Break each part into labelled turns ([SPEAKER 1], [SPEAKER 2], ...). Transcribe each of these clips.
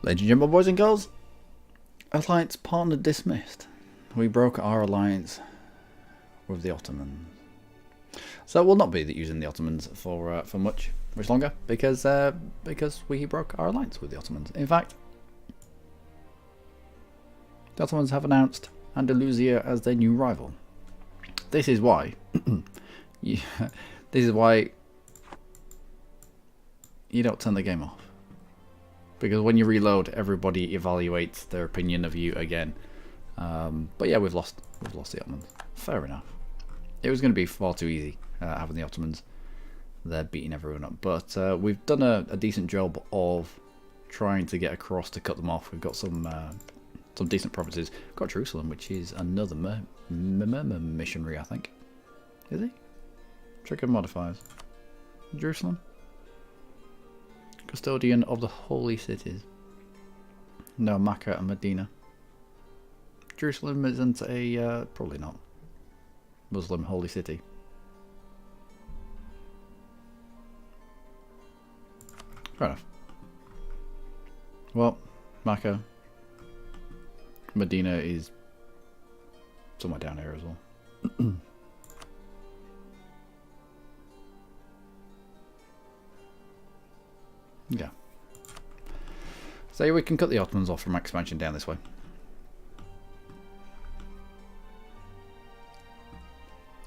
[SPEAKER 1] Ladies and gentlemen, boys and girls, alliance partner dismissed. We broke our alliance with the Ottomans. So we'll not be using the Ottomans for much longer because we broke our alliance with the Ottomans. In fact, the Ottomans have announced Andalusia as their new rival. This is why. This is why you don't turn the game off. Because when you reload, everybody evaluates their opinion of you again. But yeah, we've lost the Ottomans. Fair enough. It was going to be far too easy having the Ottomans. They're beating everyone up. But we've done a decent job of trying to get across to cut them off. We've got some decent provinces. We've got Jerusalem, which is another missionary, I think. Is he? Trigger modifiers. Jerusalem? Custodian of the holy cities. No, Mecca and Medina. Jerusalem isn't a, probably not, Muslim holy city. Fair enough. Well, Mecca, Medina is somewhere down here as well. Yeah. So we can cut the Ottomans off from expansion down this way.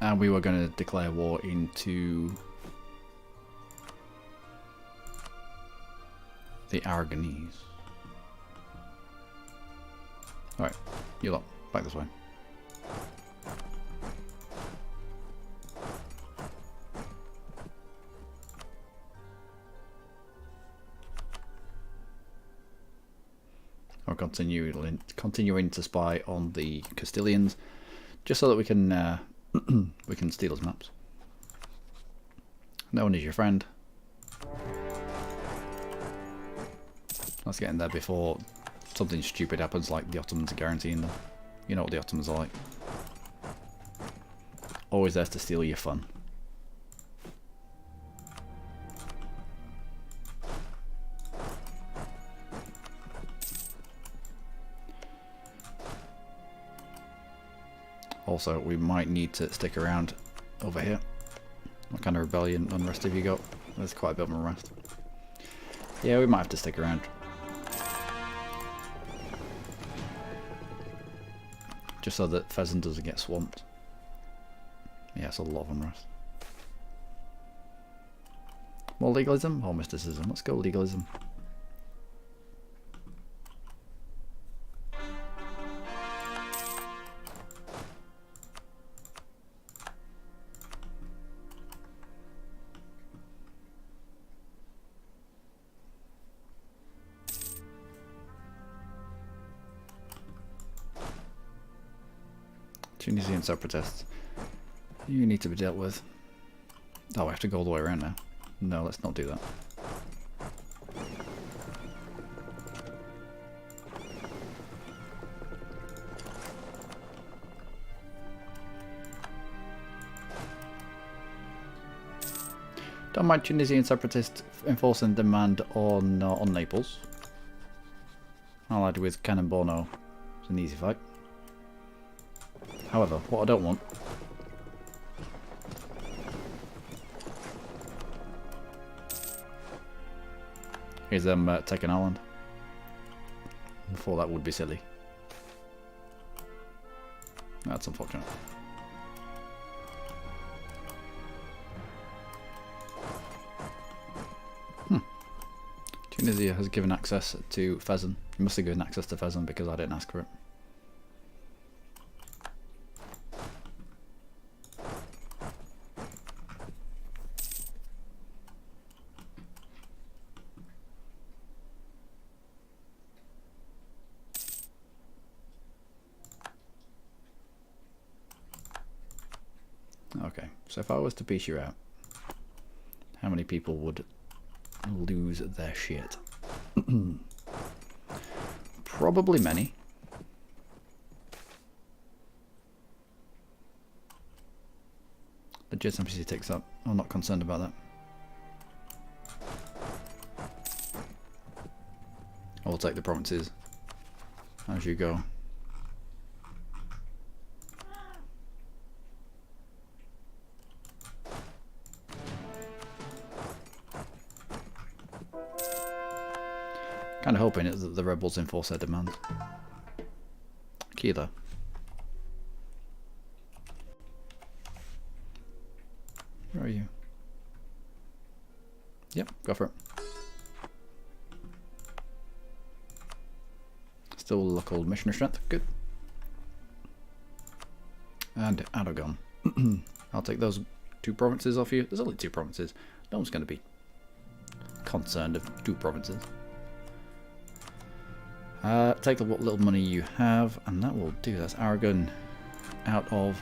[SPEAKER 1] And we were going to declare war into the Aragonese. Alright, you lot, back this way. We're continuing to spy on the Castilians, just so that we can we can steal his maps. No one is your friend. Let's get in there before something stupid happens, like the Ottomans are guaranteeing them. You know what the Ottomans are like. Always there to steal your fun. Also, we might need to stick around over here. What kind of rebellion unrest have you got? There's quite a bit of unrest. Yeah, we might have to stick around. Just so that Pheasant doesn't get swamped. Yeah, it's a lot of unrest. More legalism or mysticism? Let's go legalism. Tunisian separatists. You need to be dealt with. Oh, I have to go all the way around now. No, let's not do that. Don't mind Tunisian separatists enforcing demand on Naples. Allied with Cannonborno. It's an easy fight. However, what I don't want is them taking Ireland. Before that would be silly. That's unfortunate. Tunisia has given access to Fezzan. You must have given access to Fezzan because I didn't ask for it. Okay, so if I was to piece you out, how many people would lose their shit? Probably many. Legitimacy ticks up. I'm not concerned about that. I'll take the provinces as you go. Kind of hoping it that the rebels enforce their demands. Key though. Where are you? Yep, go for it. Still local missionary strength, good. And Aragon. I'll take those 2 provinces off you. There's only 2 provinces. No one's going to be concerned of 2 provinces. Take what little money you have, and that will do. That's Aragon out of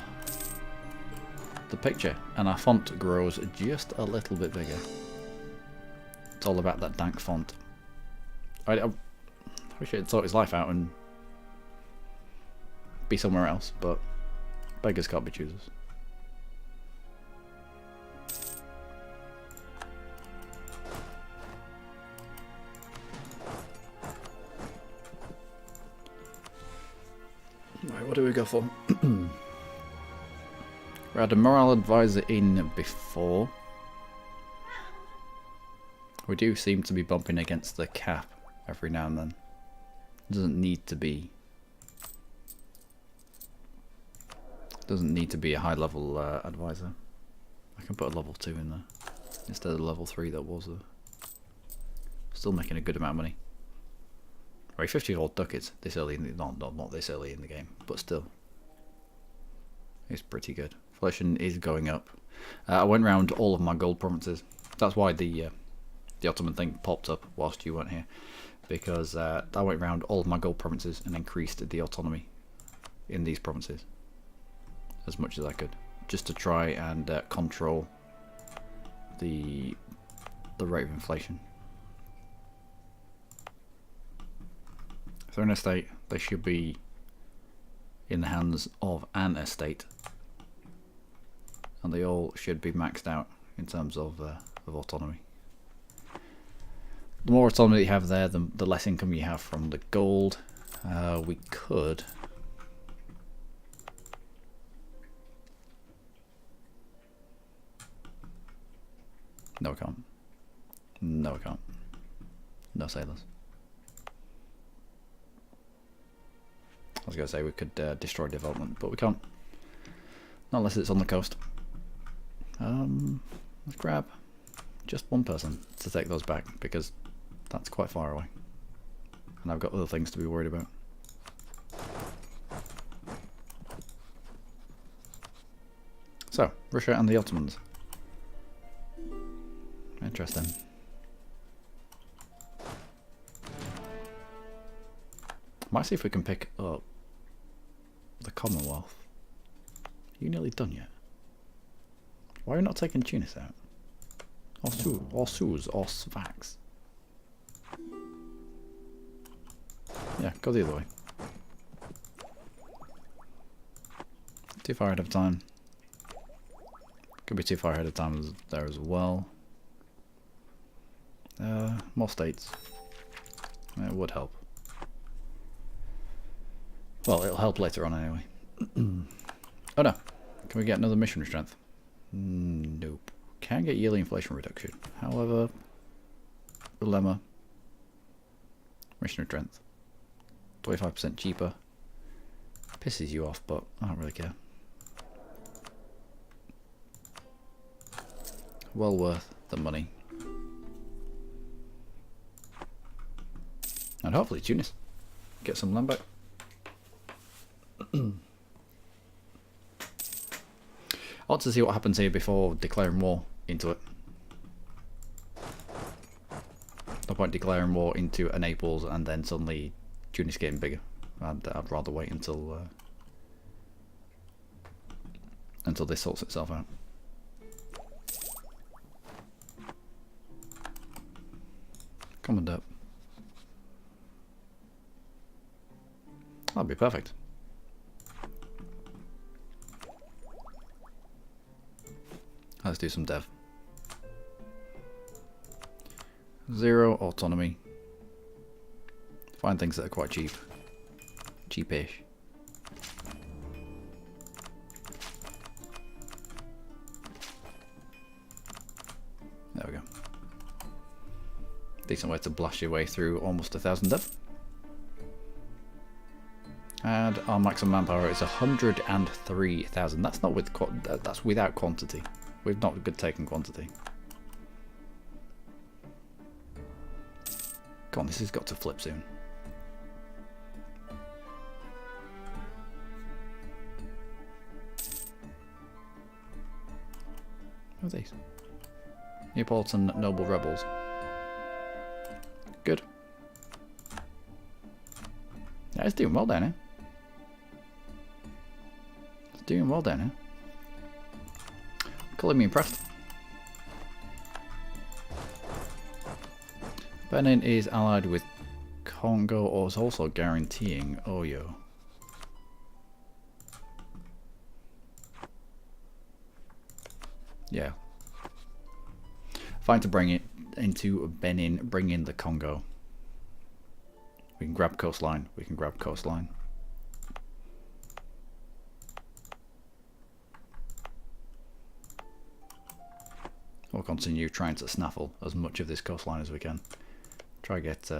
[SPEAKER 1] the picture, and our font grows just a little bit bigger. It's all about that dank font. I wish it had sorted his life out and be somewhere else, but beggars can't be choosers. Right, what do we go for? We had a morale advisor in before. We do seem to be bumping against the cap every now and then. Doesn't need to be a high level advisor. I can put a level 2 in there instead of level 3 that was still making a good amount of money. Right, 54 ducats this early in the not this early in the game, but still. It's pretty good. Inflation is going up. I went round all of my gold provinces. That's why the Ottoman thing popped up whilst you weren't here, because I went round all of my gold provinces and increased the autonomy in these provinces as much as I could, just to try and control the rate of inflation. If they're an estate, they should be in the hands of an estate, and they all should be maxed out in terms of autonomy. The more autonomy you have there, the less income you have from the gold. We could no, we can't. No, we can't. No sailors. I was going to say we could destroy development, but we can't. Not unless it's on the coast. Let's grab just 1 person to take those back, because that's quite far away. And I've got other things to be worried about. So, Russia and the Ottomans. Interesting. Might see if we can pick up the Commonwealth. Are you nearly done yet? Why are you not taking Tunis out? Or Suez, or Sfax? Yeah, go the other way. Too far ahead of time. Could be too far ahead of time there as well. More states. It would help. Well, it'll help later on anyway. Oh no. Can we get another missionary strength? Nope. Can get yearly inflation reduction. However, dilemma. Missionary strength. 25% cheaper. Pisses you off, but I don't really care. Well worth the money. And hopefully Tunis. Get some land back. I want to see what happens here before declaring war into it. No point declaring war into a Naples and then suddenly Tunis getting bigger. I'd rather wait until this sorts itself out. Command up. That'd be perfect. Let's do some dev. 0 autonomy. Find things that are quite cheap. Cheapish. There we go. Decent way to blast your way through almost 1,000 dev. And our maximum manpower is 103,000. That's not with that's without quantity. We've not taken quantity. Come on, this has got to flip soon. What are these? Neapolitan noble rebels. Good. Yeah, it's doing well down here. It's doing well down here. Calling me impressed. Benin is allied with Congo, or is also guaranteeing Oyo. Yeah. Fine to bring it into Benin, bring in the Congo. We can grab coastline, we can grab coastline. We'll continue trying to snaffle as much of this coastline as we can. Try get,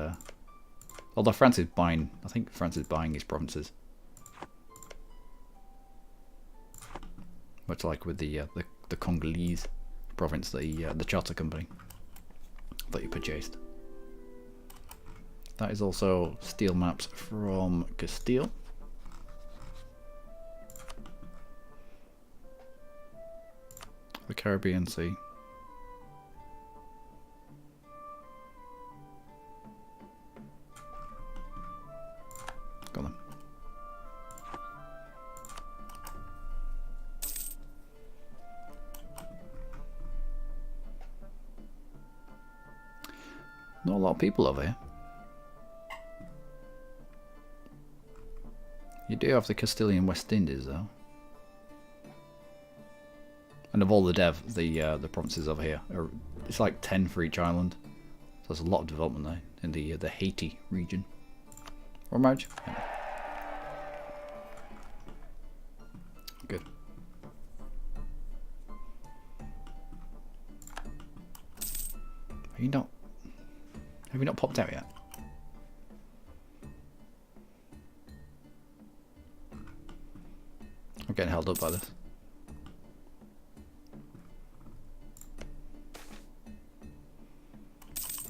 [SPEAKER 1] although France is buying, I think France is buying these provinces. Much like with the Congolese province, the charter company that you purchased. That is also steel maps from Castile. The Caribbean Sea. Got them. Not a lot of people over here. You do have the Castilian West Indies though. And of all the dev, the provinces over here are, it's like 10 for each island. So there's a lot of development there in the Haiti region. Or marriage? Yeah. Good. Have you not popped out yet? I'm getting held up by this.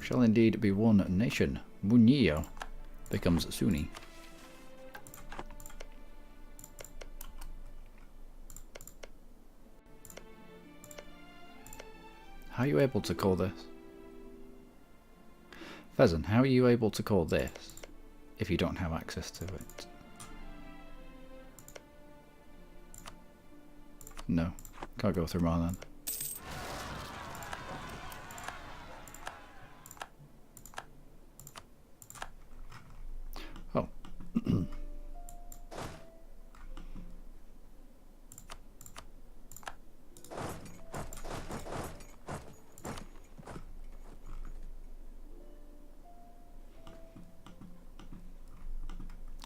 [SPEAKER 1] Shall indeed be one nation. Munio becomes Sunni. How are you able to call this? Pheasant, how are you able to call this if you don't have access to it? No, can't go through mine then. Oh.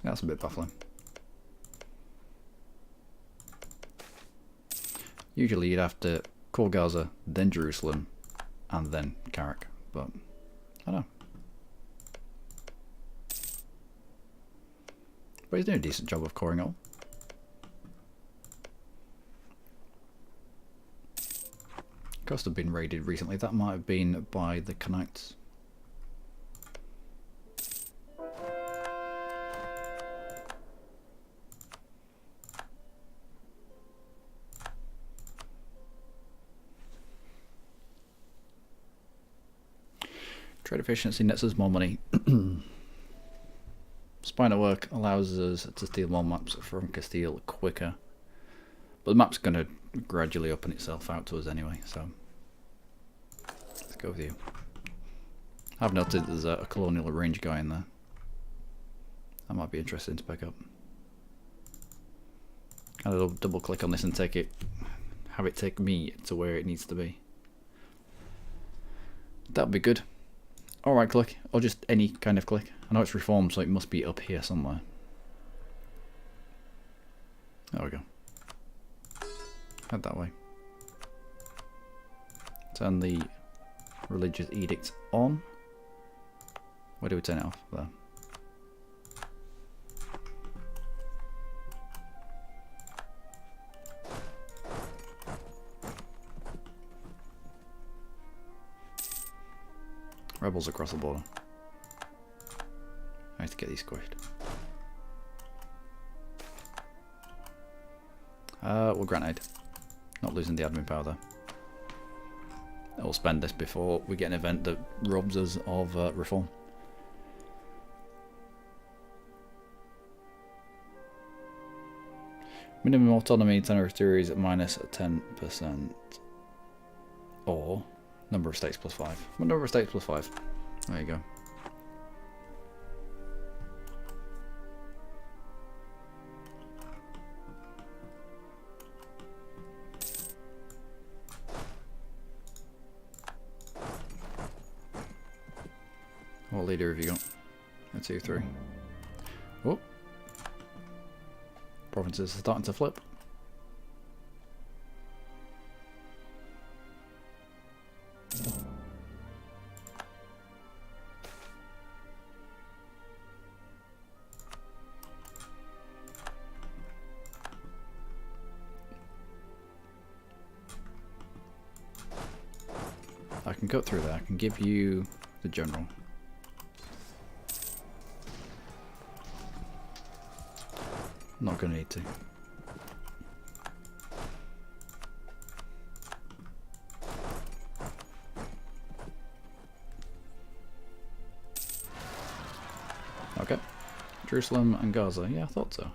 [SPEAKER 1] That's a bit baffling. Usually you'd have to call Gaza, then Jerusalem, and then Carrick, but I don't know. But he's doing a decent job of coring all. Coast have been raided recently. That might have been by the Knights. Trade efficiency nets us more money. Spy network allows us to steal more maps from Castile quicker. But the map's going to gradually open itself out to us anyway, so let's go with you. I've noted there's a colonial range guy in there. That might be interesting to pick up. I'll double click on this and have it take me to where it needs to be. That'd be good. Or right click, or just any kind of click. I know it's reformed, so it must be up here somewhere. There we go. Head that way. Turn the religious edicts on. Where do we turn it off? There. Rebels across the border. I have to get these squished. We'll grenade. Not losing the admin power there. I'll spend this before we get an event that robs us of reform. Minimum autonomy territories at minus 10%. Or number of states plus 5. What number of states plus 5? There you go. What leader have you got? 1, 2, 3. Oh. Provinces are starting to flip. I can cut through there. I can give you the general. Not going to need to. Okay. Jerusalem and Gaza. Yeah, I thought so.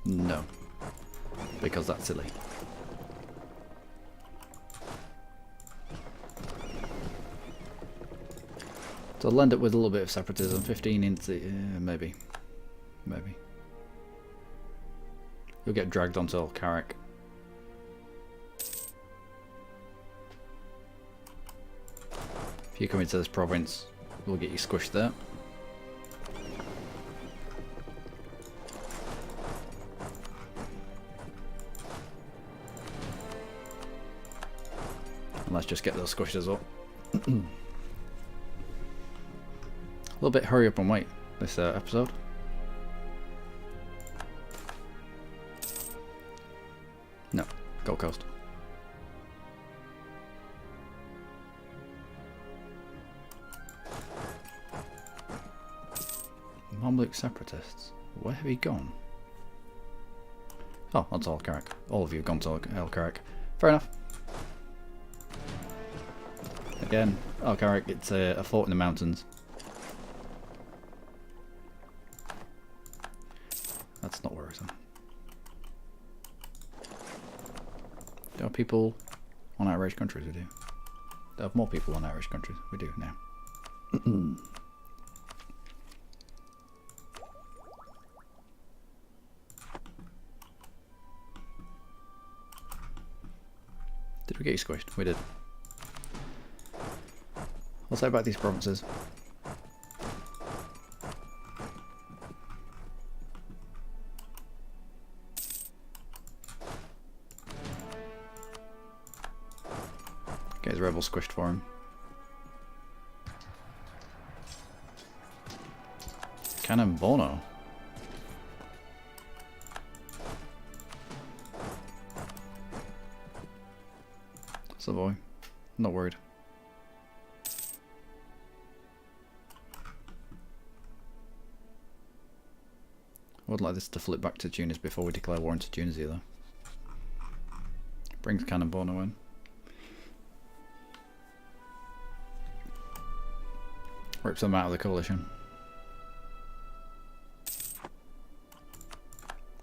[SPEAKER 1] No. Because that's silly. So I'll end up with a little bit of separatism. 15 into... maybe. Maybe. You'll get dragged onto Al-Karak. If you come into this province, we'll get you squished there. And let's just get those squished as well. A little bit hurry up and wait this episode. No, Gold Coast. Mamluk separatists. Where have you gone? Oh, that's Al-Karak. All of you have gone to Al-Karak. Fair enough. Again, Al-Karak, it's a fort in the mountains. That's not worrisome. There are people on outraged countries, we do. There are more people on outraged countries, we do now. Did we get you squished? We did. I'll say about these provinces. Get his rebel squished for him. Cannon Bono. Savoy. Not worried. I would like this to flip back to Tunis before we declare war into Tunisia though. Brings Cannon Bono in. Rips them out of the coalition.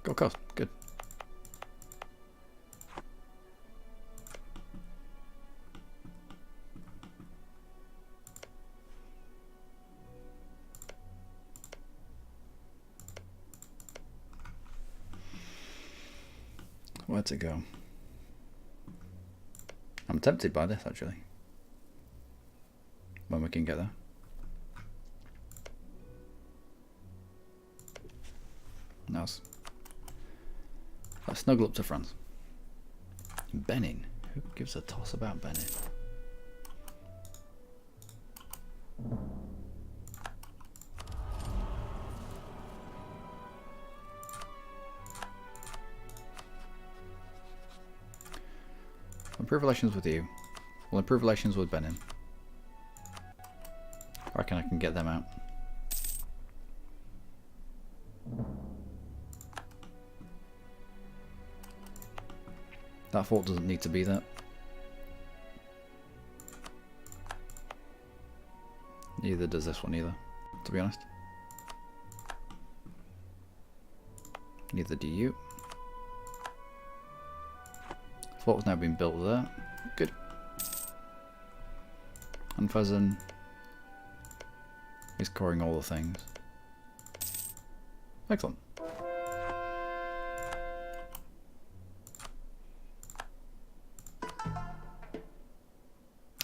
[SPEAKER 1] Go coast. Good. Where'd it go? I'm tempted by this actually. When we can get there. Nice. Let's snuggle up to France. Benin. Who gives a toss about Benin? Improve relations with you. We'll improve relations with Benin. I reckon I can get them out. That fort doesn't need to be there. Neither does this one either, to be honest. Neither do you. Fort has now been built there. Good. And Fezzen is scoring all the things. Excellent.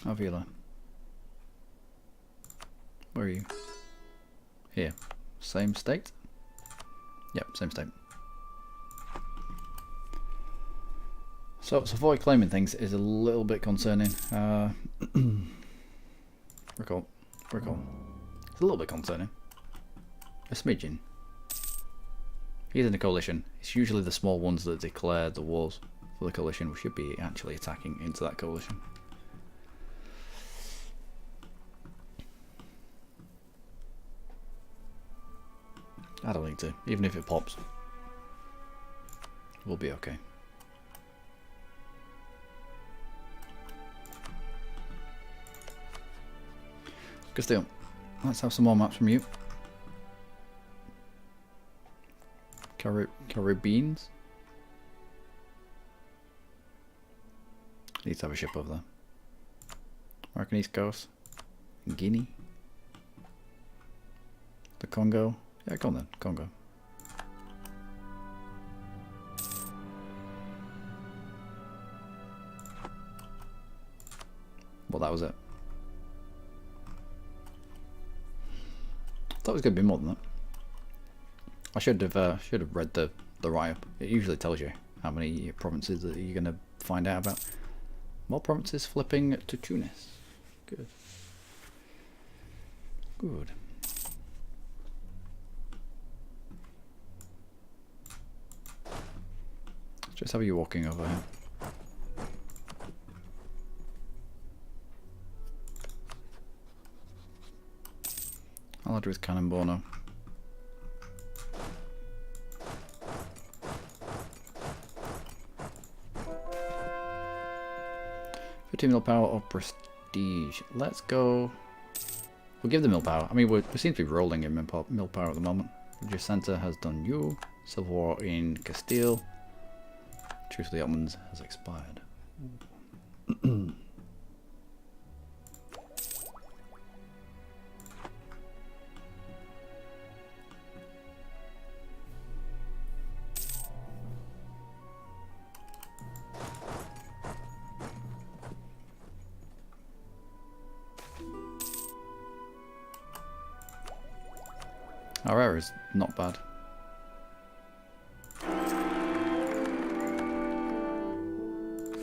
[SPEAKER 1] Avila. Where are you? Here. Same state? Yep, same state. So Savoy claiming things is a little bit concerning. Recall. It's a little bit concerning. A smidgen. He's in a coalition. It's usually the small ones that declare the wars for the coalition. We should be actually attacking into that coalition. I don't need to. Even if it pops, we'll be okay. Castile, let's have some more maps from you. Caribbeans? Needs to have a ship over there. American East Coast. Guinea. The Congo. Yeah, go on then. Congo. Well, that was it. Thought it was going to be more than that. I should have read the write-up. It usually tells you how many provinces that you're going to find out about. More provinces flipping to Tunis. Good. Good. Just have you walking over here. I'll add with Cannonborno. Mill power or prestige. Let's go. We'll give the mill power. I mean, we seem to be rolling in mill power at the moment. Jacinta has done you. Civil War in Castile. Truce of the Ottomans has expired. Our error is not bad.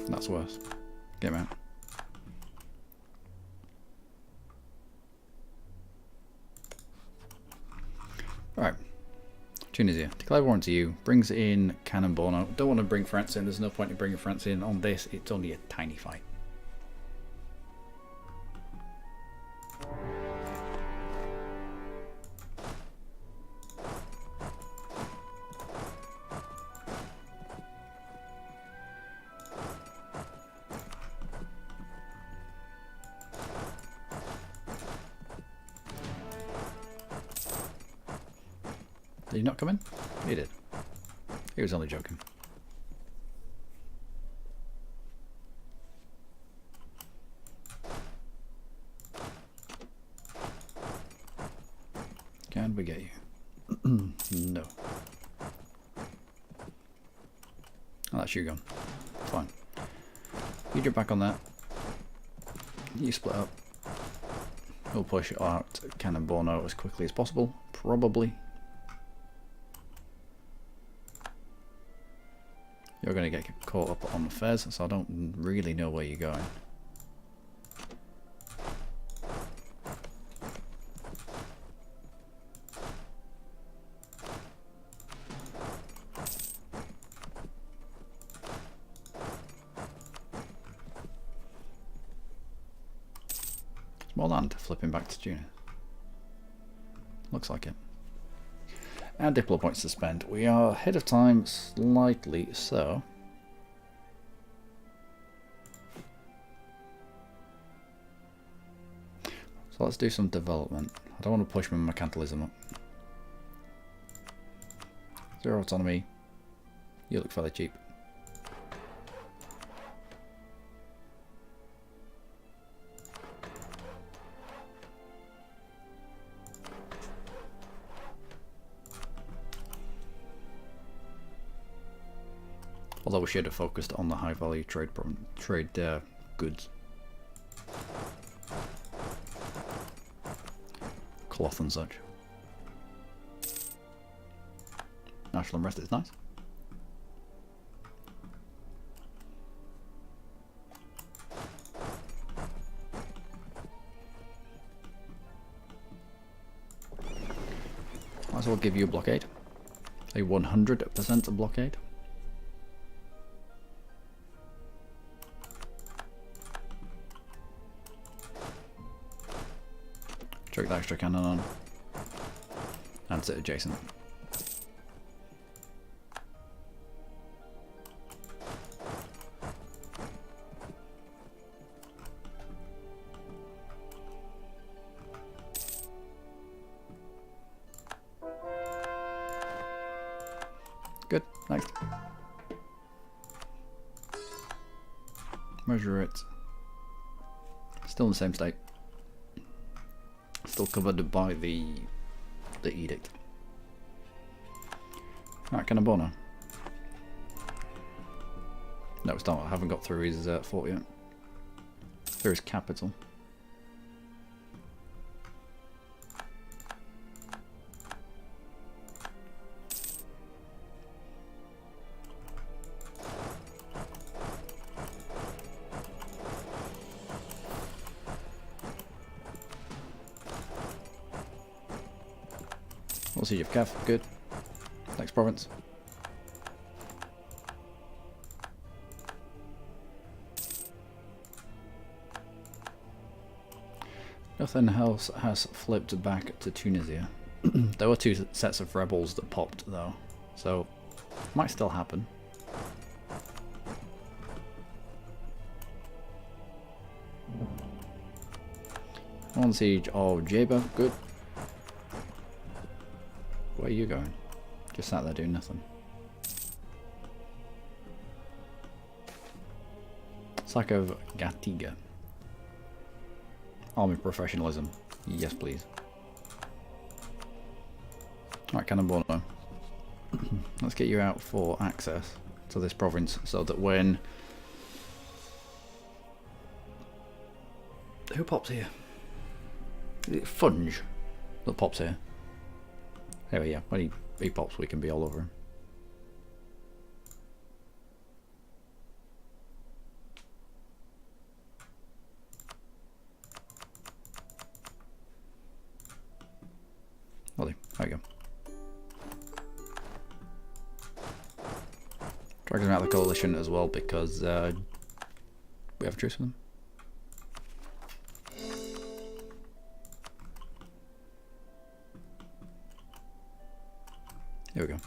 [SPEAKER 1] That's worse. Get him out. Alright. Tunisia. Declare war on to you. Brings in Cannonborno. Don't want to bring France in. There's no point in bringing France in on this. It's only a tiny fight. Did he not come in? He did. He was only joking. Can we get you? No. Oh, That's you gone. Fine. You jump back on that. You split up. We'll push out Cannon Bono as quickly as possible. Probably. You're going to get caught up on the Fez, so I don't really know where you're going. More land flipping back to Tunis. Looks like it. And Diplo points to spend. We are ahead of time slightly, so. So let's do some development. I don't want to push my mercantilism up. Zero autonomy. You look fairly cheap. Although we should have focused on the high value trade goods. Cloth and such. National unrest is nice. Might as well give you a blockade. A 100% blockade. Chuck the extra cannon on and sit adjacent. Good, next. Measure it. Still in the same state. Still covered by the edict. Right, Cannon Bono. No, it's not. I haven't got through his fort yet. Through his capital. Siege of Cav, good. Next province. Nothing else has flipped back to Tunisia. There were two sets of rebels that popped though, so might still happen. One siege of Jeba, good. Where are you going? Just sat there doing nothing. Sack of Gatiga. Army professionalism. Yes, please. Alright, Cannon Bono. Let's get you out for access to this province so that when... Who pops here? Is it Funge that pops here? There we go. When he pops, we can be all over him. Well, there you go. Dragging them out of the coalition as well because we have a truce with them. There we go.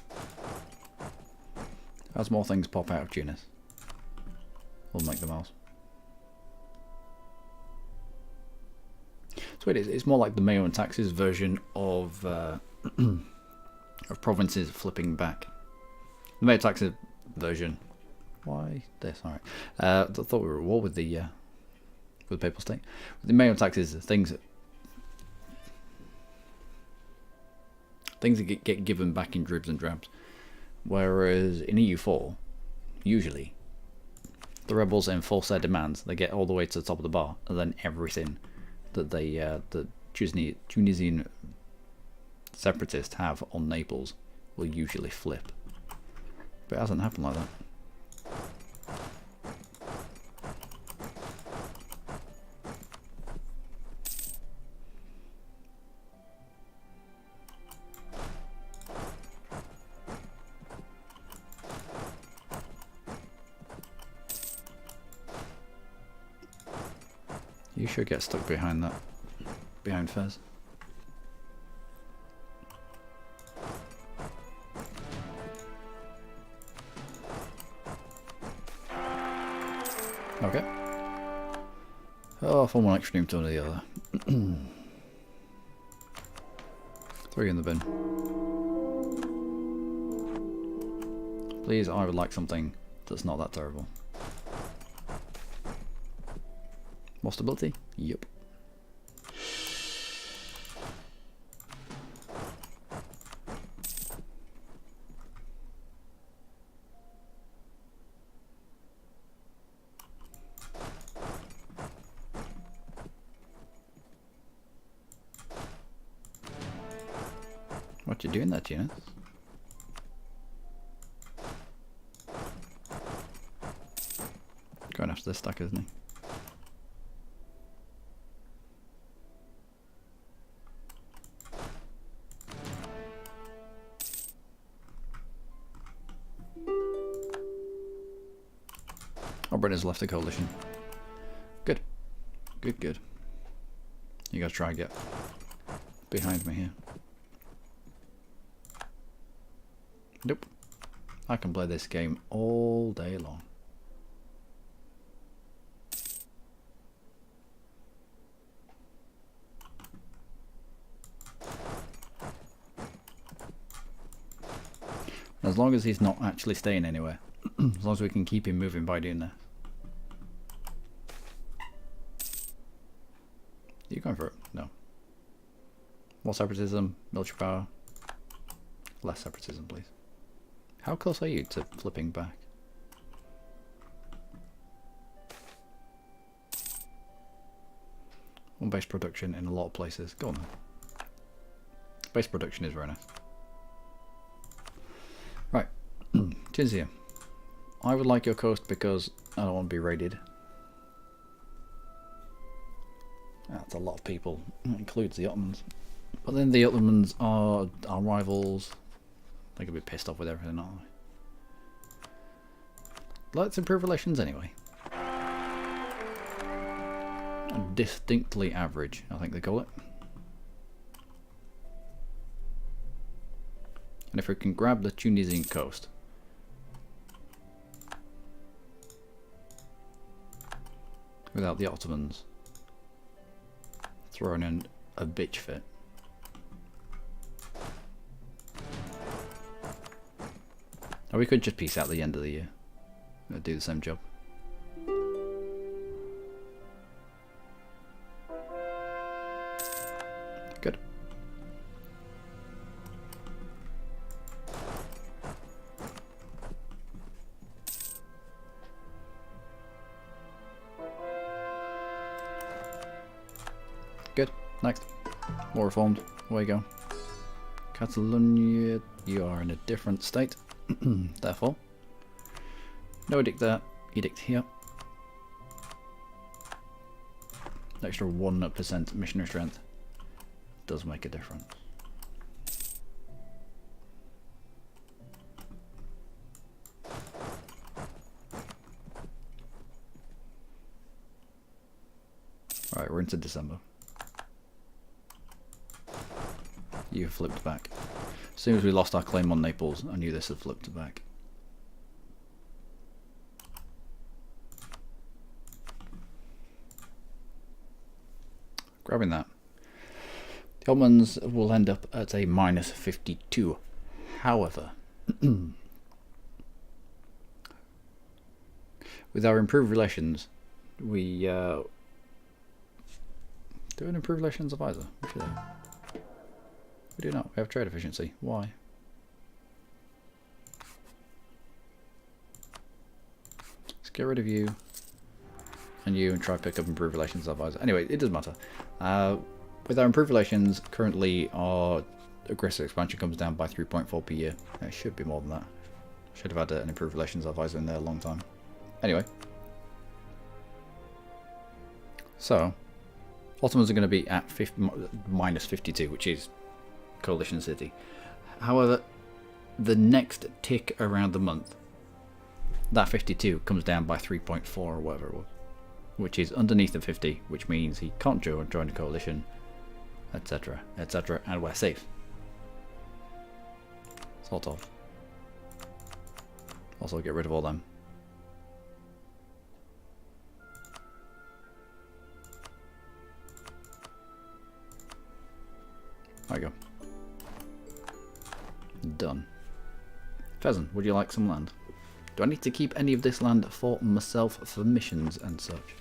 [SPEAKER 1] As more things pop out of Tunis, we'll make the most. So it's more like the mayo and taxes version of provinces flipping back. The mayo taxes version. Why this? All right. I thought we were at war with the Papal State. The mayo taxes are things that get given back in dribs and drabs, whereas in EU4 usually, the rebels enforce their demands. They get all the way to the top of the bar, and then everything that the Tunisian separatists have on Naples will usually flip. But it hasn't happened like that. You should get stuck behind that. Behind Fez. Okay. Oh, from one extreme to the other. 3 in the bin. Please, I would like something that's not that terrible. More stability? Yep. What you doing there, Tunis? Going after this stack, isn't he? Oh, Britain's left the coalition. Good. Good, good. You gotta try and get behind me here. Nope. I can play this game all day long. As long as he's not actually staying anywhere. As long as we can keep him moving by doing this. Are you going for it? No. More separatism, military power. Less separatism, please. How close are you to flipping back? One base production in a lot of places. Go on then. Base production is very nice. Right. Tunisia. I would like your coast because I don't want to be raided. That's a lot of people. That includes the Ottomans. But then the Ottomans are our rivals. They could be pissed off with everything, aren't they? Let's improve relations anyway. Distinctly average, I think they call it. And if we can grab the Tunisian coast. Without the Ottomans throwing in a bitch fit. Or we could just peace out at the end of the year. Do the same job. Good. Good. Next. More reformed. Away you go. Catalonia, you are in a different state. Therefore, no edict there, edict here. Extra 1% missionary strength does make a difference. Alright, we're into December. You flipped back. As soon as we lost our claim on Naples, I knew this had flipped back. Grabbing that. The Ottomans will end up at a minus 52. However, with our improved relations, we do an improved relations advisor. We do not. We have trade efficiency. Why? get rid of you and you and try to pick up improved relations advisor. Anyway, it doesn't matter. With our improved relations, currently our aggressive expansion comes down by 3.4 per year. It should be more than that. Should have had an improved relations advisor in there a long time. Anyway. So, Ottomans are going to be at minus 52, which is Coalition City. However, the next tick around the month, that 52 comes down by 3.4 or whatever it was, which is underneath the 50, which means he can't join the coalition, etc., etc., and we're safe. Sort of. Also get rid of all them. There you go. Done. Pheasant, would you like some land? Do I need to keep any of this land for myself for missions and such?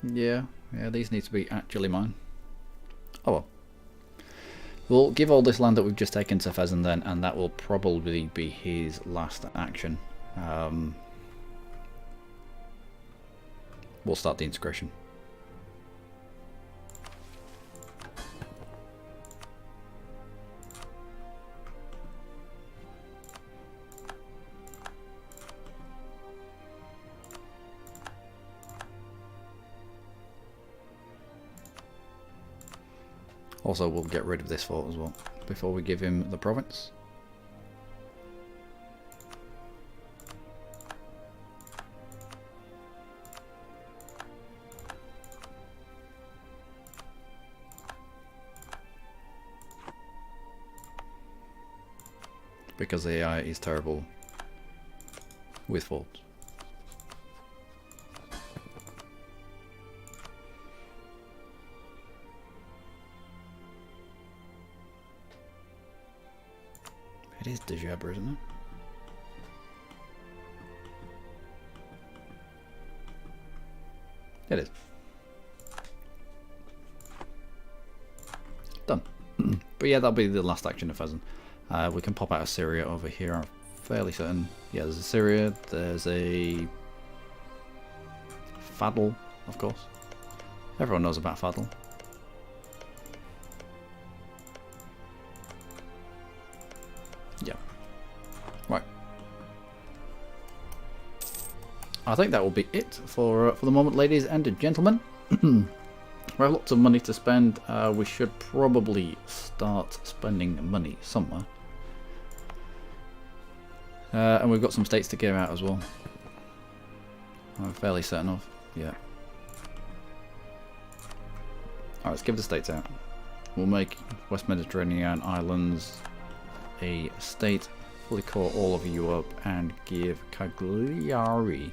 [SPEAKER 1] Yeah, these need to be actually mine. Oh well. We'll give all this land that we've just taken to Pheasant then, and that will probably be his last action. We'll start the integration. Also, we'll get rid of this fort as well before we give him the province. Because the AI is terrible with forts. It is Dejabra, isn't it? It is. Done. But yeah, that'll be the last action of Pheasant. We can pop out of Syria over here, I'm fairly certain. Yeah, there's a Syria, there's a Fadl, of course. Everyone knows about Fadl. Yeah. Right. I think that will be it for the moment, ladies and gentlemen. We have lots of money to spend. We should probably start spending money somewhere. And we've got some states to clear out as well. I'm fairly certain of. Yeah. Alright, let's give the states out. We'll make West Mediterranean Islands a state, fully core all of Europe, and give Cagliari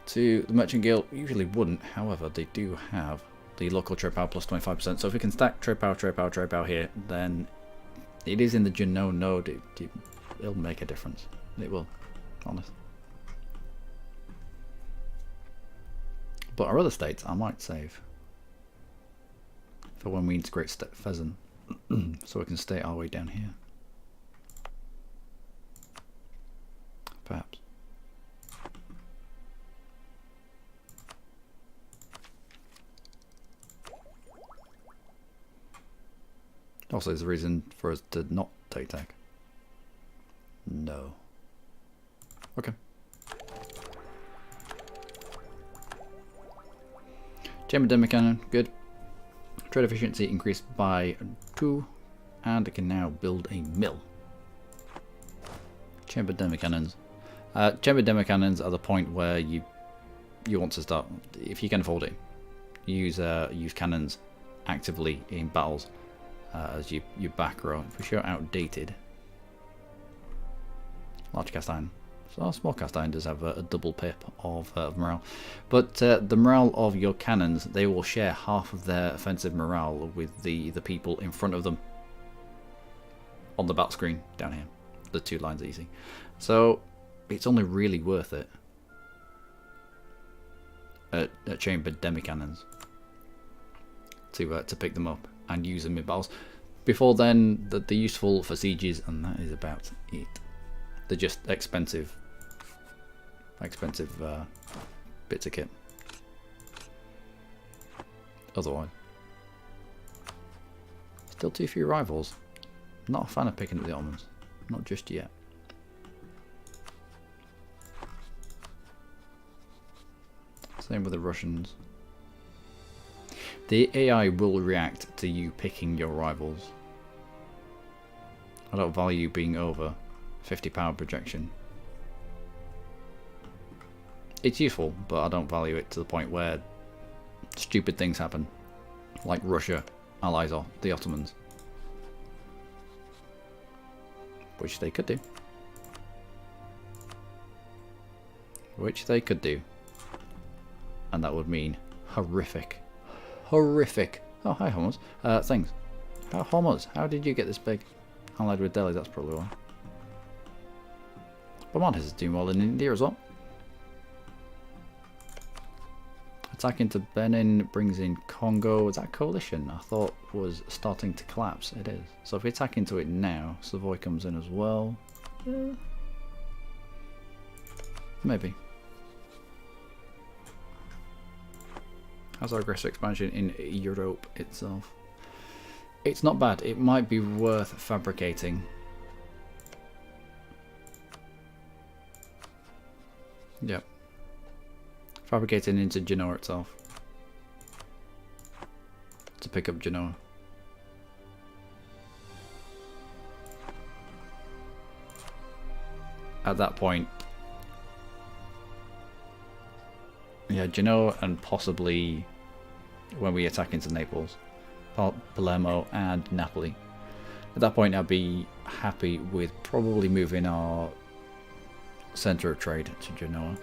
[SPEAKER 1] to the Merchant Guild. Usually wouldn't, however, they do have the local trade power plus 25%. So if we can stack trade power here, then it is in the Genoa node. It'll make a difference. It will, honest. But our other states, I might save for when we integrate Pheasant, so we can stay our way down here. Perhaps. Also, there's a reason for us to not take tech. No. Okay. Chamber Demo Cannon, good. Trade efficiency increased by 2, and it can now build a mill. Chamber Demo Cannons. Chamber Demo Cannons are the point where you want to start, if you can afford it, use cannons actively in battles as you back row. If we show outdated, large cast iron. So small cast iron does have a double pip of morale. But the morale of your cannons, they will share half of their offensive morale with the people in front of them on the battle screen down here. The 2 lines that you see. So it's only really worth it chambered demi-cannons to pick them up and use them in battles. Before then, they're useful for sieges, and that is about it. They're just expensive bits of kit. Otherwise, still too few rivals. Not a fan of picking up the Ottomans, not just yet. Same with the Russians. The AI will react to you picking your rivals. I don't value being over 50 power projection. It's useful, but I don't value it to the point where stupid things happen, like Russia allies the Ottomans, which they could do. And that would mean horrific. Oh, hi, Homos. Things. Homos, how did you get this big? Allied with Delhi, that's probably why. Vermont is doing well in India as well. Attack into Benin brings in Congo. Is that coalition? I thought was starting to collapse. It is. So if we attack into it now, Savoy comes in as well. Maybe. How's our aggressive expansion in Europe itself? It's not bad. It might be worth fabricating. Yep. Fabricating into Genoa itself. To pick up Genoa. At that point, yeah, Genoa, and possibly when we attack into Naples, Palermo and Napoli. At that point, I'd be happy with probably moving our centre of trade to Genoa.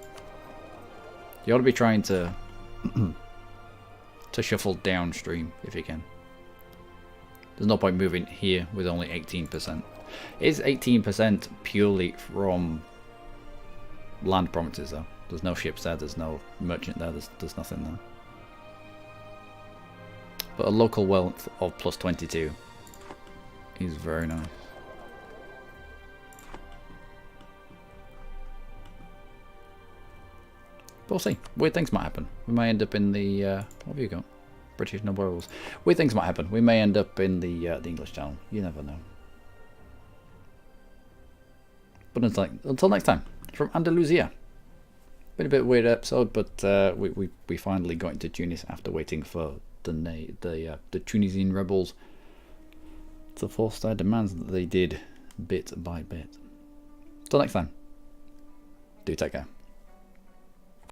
[SPEAKER 1] You ought to be trying to to shuffle downstream if you can. There's no point moving here with only 18%. Is 18% purely from land provinces though? There's no ships there, there's no merchant there, there's nothing there. But a local wealth of plus 22 is very nice. But we'll see. Weird things might happen. We may end up in the what have you got? British nobles. Weird things might happen. We may end up in the English Channel. You never know. But until next time, from Andalusia. Been a bit weird episode, but we finally got into Tunis after waiting for the Tunisian rebels to force their demands that they did bit by bit. Till next time, do take care.